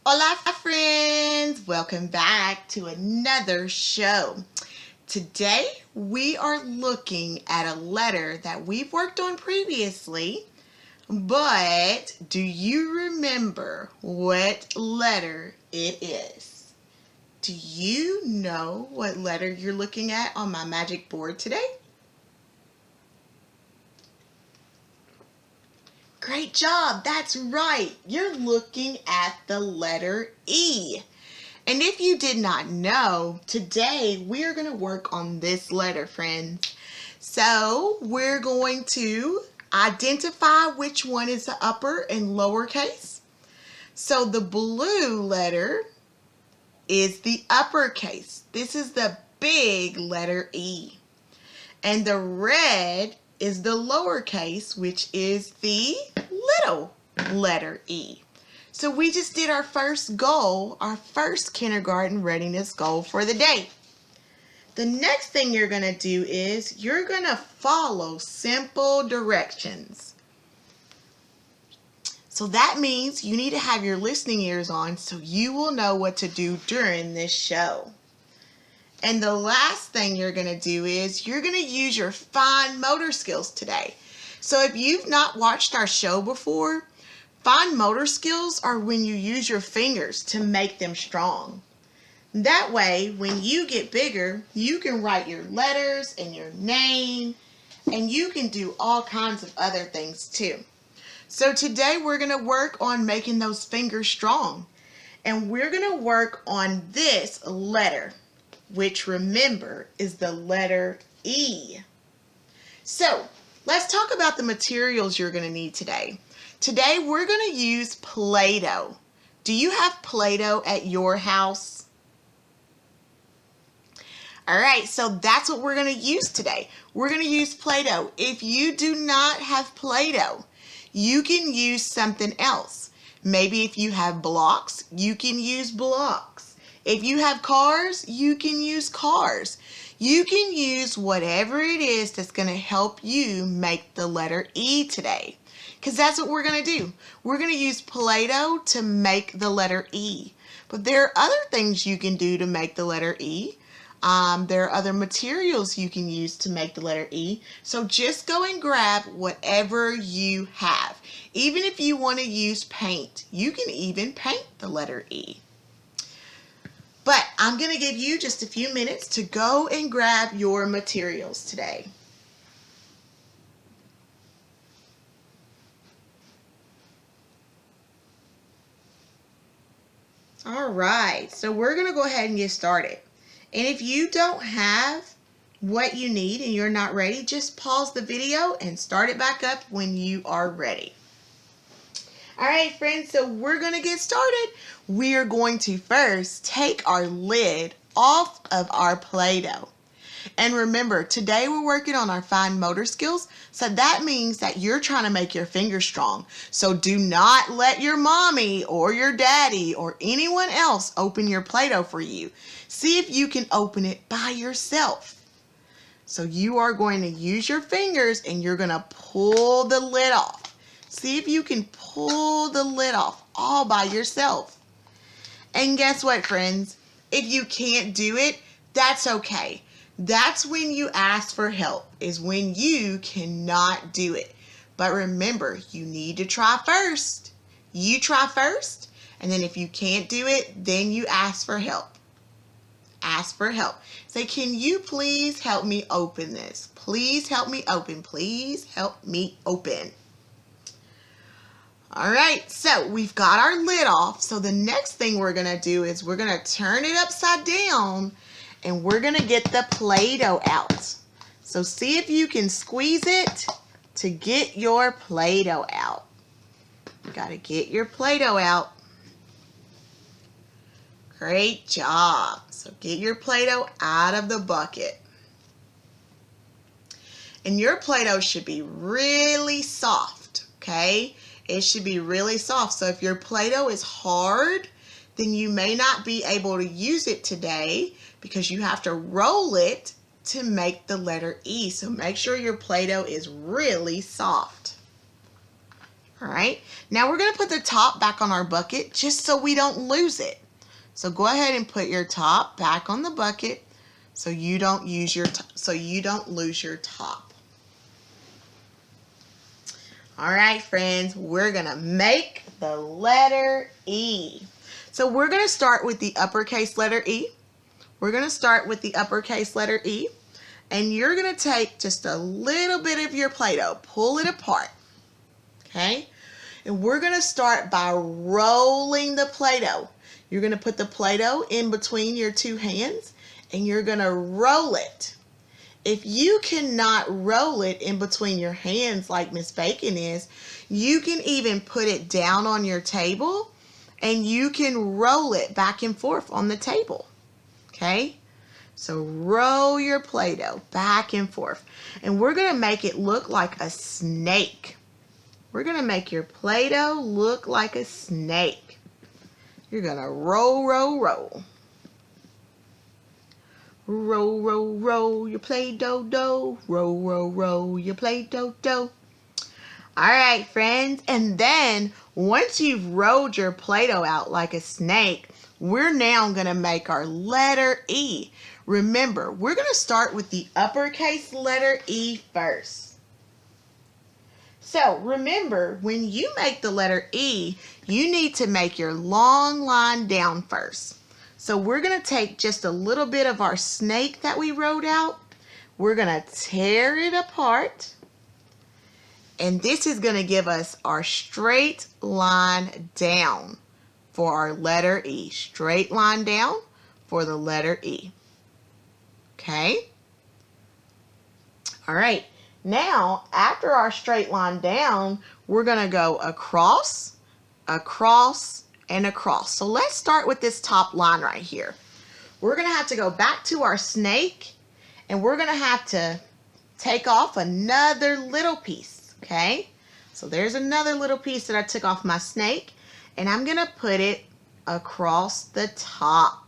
Hola friends, welcome back to another show. Today we are looking at a letter that we've worked on previously, but do you remember what letter it is? Do you know what letter you're looking at on my magic board today? Great job, that's right. You're looking at the letter E. And if you did not know, today we're going to work on this letter, friends. So we're going to identify which one is the upper and lowercase. So the blue letter is the uppercase. This is the big letter E. And the red is the lowercase, which is the little letter E. So we just did our first goal, our first kindergarten readiness goal for the day. The next thing you're going to do is you're going to follow simple directions. So that means you need to have your listening ears on so you will know what to do during this show. And the last thing you're going to do is you're going to use your fine motor skills today. So if you've not watched our show before, fine motor skills are when you use your fingers to make them strong. That way, when you get bigger, you can write your letters and your name, and you can do all kinds of other things too. So today we're going to work on making those fingers strong. And we're going to work on this letter, which remember is the letter E. So let's talk about the materials you're going to need today. Today we're going to use Play-Doh. Do you have Play-Doh at your house? All right, so that's what we're going to use today. We're going to use Play-Doh. If you do not have Play-Doh, you can use something else. Maybe if you have blocks, you can use blocks. If you have cars, you can use cars. You can use whatever it is that's going to help you make the letter E today. Because that's what we're going to do. We're going to use Play-Doh to make the letter E. But there are other things you can do to make the letter E. There are other materials you can use to make the letter E. So just go and grab whatever you have. Even if you want to use paint, you can even paint the letter E. But I'm going to give you just a few minutes to go and grab your materials today. All right, so we're going to go ahead and get started. And if you don't have what you need and you're not ready, just pause the video and start it back up when you are ready. All right, friends, so we're going to get started. We are going to first take our lid off of our Play-Doh. And remember, today we're working on our fine motor skills, so that means that you're trying to make your fingers strong. So do not let your mommy or your daddy or anyone else open your Play-Doh for you. See if you can open it by yourself. So you are going to use your fingers and you're going to pull the lid off. See if you can pull the lid off all by yourself. And guess what, friends? If you can't do it, that's okay. That's when you ask for help, is when you cannot do it. But remember, you need to try first. You try first, and then if you can't do it, then you ask for help. Ask for help. Say, can you please help me open this? Please help me open. Please help me open. All right, so we've got our lid off. So the next thing we're going to do is we're going to turn it upside down and we're going to get the Play-Doh out. So see if you can squeeze it to get your Play-Doh out. You got to get your Play-Doh out. Great job. So get your Play-Doh out of the bucket. And your Play-Doh should be really soft, okay? It should be really soft. So if your Play-Doh is hard, then you may not be able to use it today because you have to roll it to make the letter E. So make sure your Play-Doh is really soft. All right, now we're going to put the top back on our bucket just so we don't lose it. So go ahead and put your top back on the bucket so you don't lose your top. All right, friends, we're going to make the letter E. So we're going to start with the uppercase letter E. We're going to start with the uppercase letter E, and you're going to take just a little bit of your Play-Doh, pull it apart, okay? And we're going to start by rolling the Play-Doh. You're going to put the Play-Doh in between your two hands, and you're going to roll it. If you cannot roll it in between your hands like Miss Bacon is, you can even put it down on your table, and you can roll it back and forth on the table. Okay, so roll your Play-Doh back and forth. And we're going to make it look like a snake. We're going to make your Play-Doh look like a snake. You're going to roll, roll, roll. Roll, roll, roll your Play-Doh dough. Roll, roll, roll your Play-Doh dough. All right, friends. And then once you've rolled your Play-Doh out like a snake, we're now going to make our letter E. Remember, we're going to start with the uppercase letter E first. So remember, when you make the letter E, you need to make your long line down first. So we're going to take just a little bit of our snake that we wrote out. We're going to tear it apart. And this is going to give us our straight line down for our letter E. Straight line down for the letter E. Okay? All right. Now, after our straight line down, we're going to go across, across, and across. So let's start with this top line right here. We're going to have to go back to our snake, and we're going to have to take off another little piece. Okay? So there's another little piece that I took off my snake. And I'm going to put it across the top.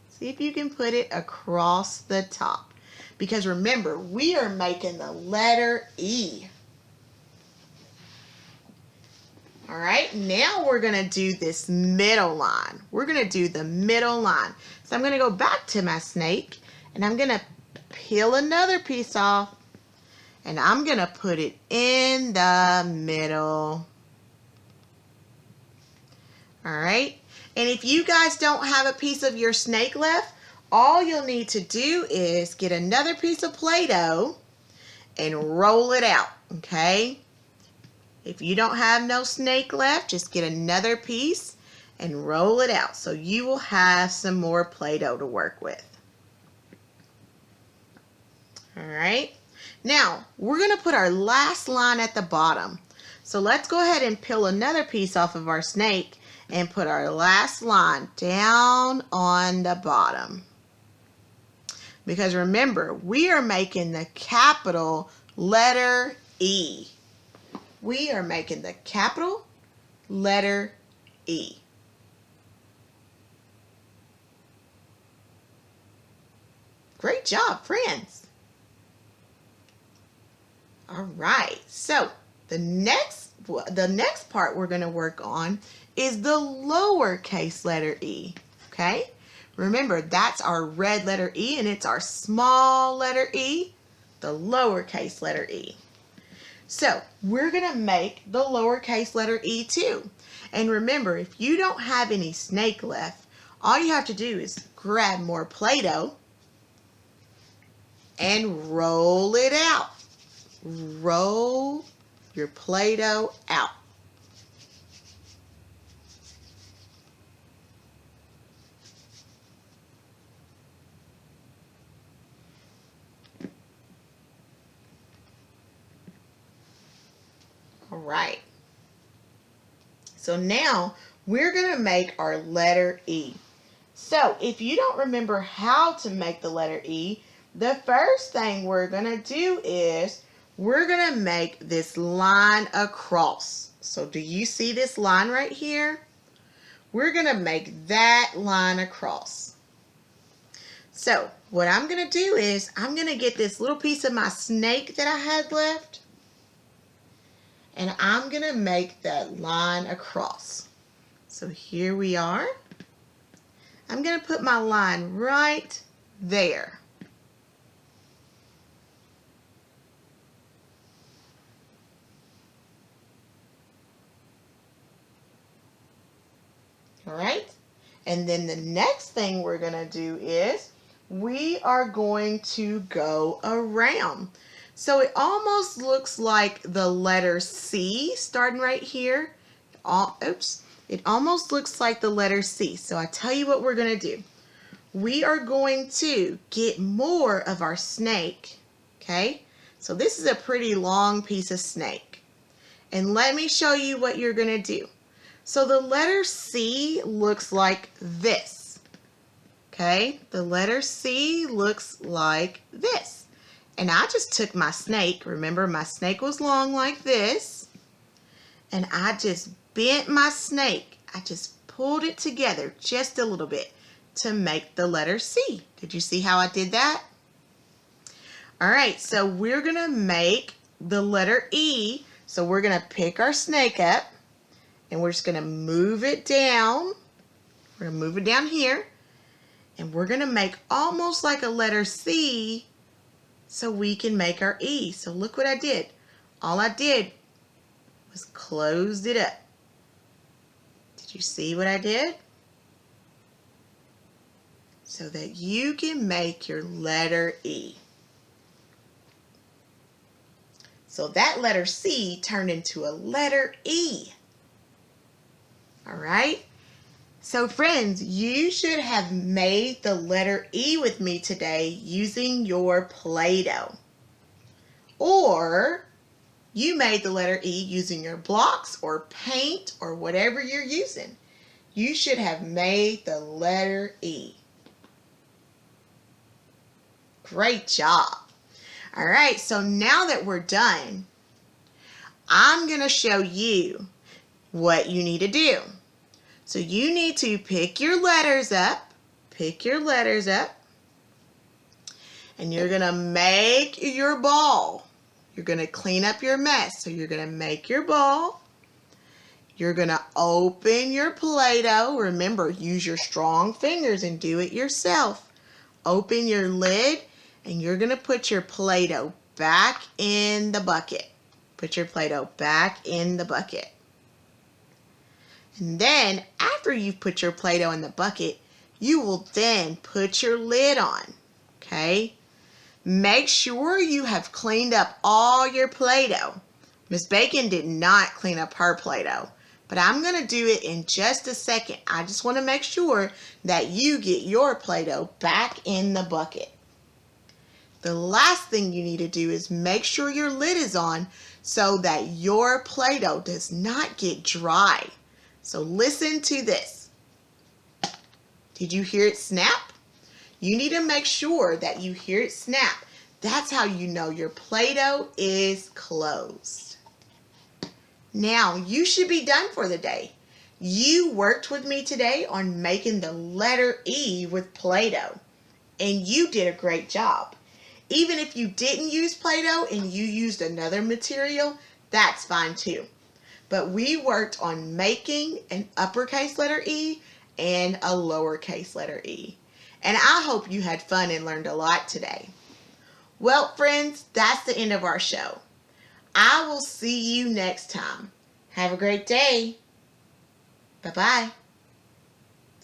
See if you can put it across the top. Because remember, we are making the letter E. All right, now we're going to do this middle line. We're going to do the middle line. So I'm going to go back to my snake, and I'm going to peel another piece off, and I'm going to put it in the middle. All right, and if you guys don't have a piece of your snake left, all you'll need to do is get another piece of Play-Doh and roll it out, okay? If you don't have no snake left, just get another piece and roll it out so you will have some more Play-Doh to work with. All right, now we're going to put our last line at the bottom. So let's go ahead and peel another piece off of our snake and put our last line down on the bottom. Because remember, we are making the capital letter E. We are making the capital letter E. Great job, friends. All right, so the next part we're going to work on is the lowercase letter E, okay? Remember, that's our red letter E, and it's our small letter E, the lowercase letter E. So we're going to make the lowercase letter E too. And remember, if you don't have any snake left, all you have to do is grab more Play-Doh and roll it out. Roll your Play-Doh out. All right. So now we're going to make our letter E. So if you don't remember how to make the letter E, the first thing we're going to do is we're going to make this line across. So do you see this line right here? We're going to make that line across. So what I'm going to do is I'm going to get this little piece of my snake that I had left, and I'm going to make that line across. So here we are. I'm going to put my line right there. All right. And then the next thing we're going to do is we are going to go around. So it almost looks like the letter C starting right here. It almost looks like the letter C. So I tell you what we're going to do. We are going to get more of our snake. Okay. So this is a pretty long piece of snake. And let me show you what you're going to do. So the letter C looks like this. Okay, the letter C looks like this. And I just took my snake, remember my snake was long like this, and I just bent my snake. I just pulled it together just a little bit to make the letter C. Did you see how I did that? All right, so we're going to make the letter E. So we're going to pick our snake up. And we're just going to move it down. We're going to move it down here. And we're going to make almost like a letter C so we can make our E. So look what I did. All I did was closed it up. Did you see what I did? So that you can make your letter E. So that letter C turned into a letter E. All right. So friends, you should have made the letter E with me today using your Play-Doh. Or you made the letter E using your blocks or paint or whatever you're using. You should have made the letter E. Great job. All right, so now that we're done, I'm going to show you what you need to do. So you need to pick your letters up, and you're going to make your ball. You're going to clean up your mess. So you're going to make your ball. You're going to open your Play-Doh. Remember, use your strong fingers and do it yourself. Open your lid, and you're going to put your Play-Doh back in the bucket. Put your Play-Doh back in the bucket. And then, after you've put your Play-Doh in the bucket, you will then put your lid on, okay? Make sure you have cleaned up all your Play-Doh. Miss Bacon did not clean up her Play-Doh, but I'm going to do it in just a second. I just want to make sure that you get your Play-Doh back in the bucket. The last thing you need to do is make sure your lid is on so that your Play-Doh does not get dry. So listen to this. Did you hear it snap? You need to make sure that you hear it snap. That's how you know your Play-Doh is closed. Now, you should be done for the day. You worked with me today on making the letter E with Play-Doh, and you did a great job. Even if you didn't use Play-Doh and you used another material, that's fine too. But we worked on making an uppercase letter E and a lowercase letter E. And I hope you had fun and learned a lot today. Well, friends, that's the end of our show. I will see you next time. Have a great day. Bye-bye.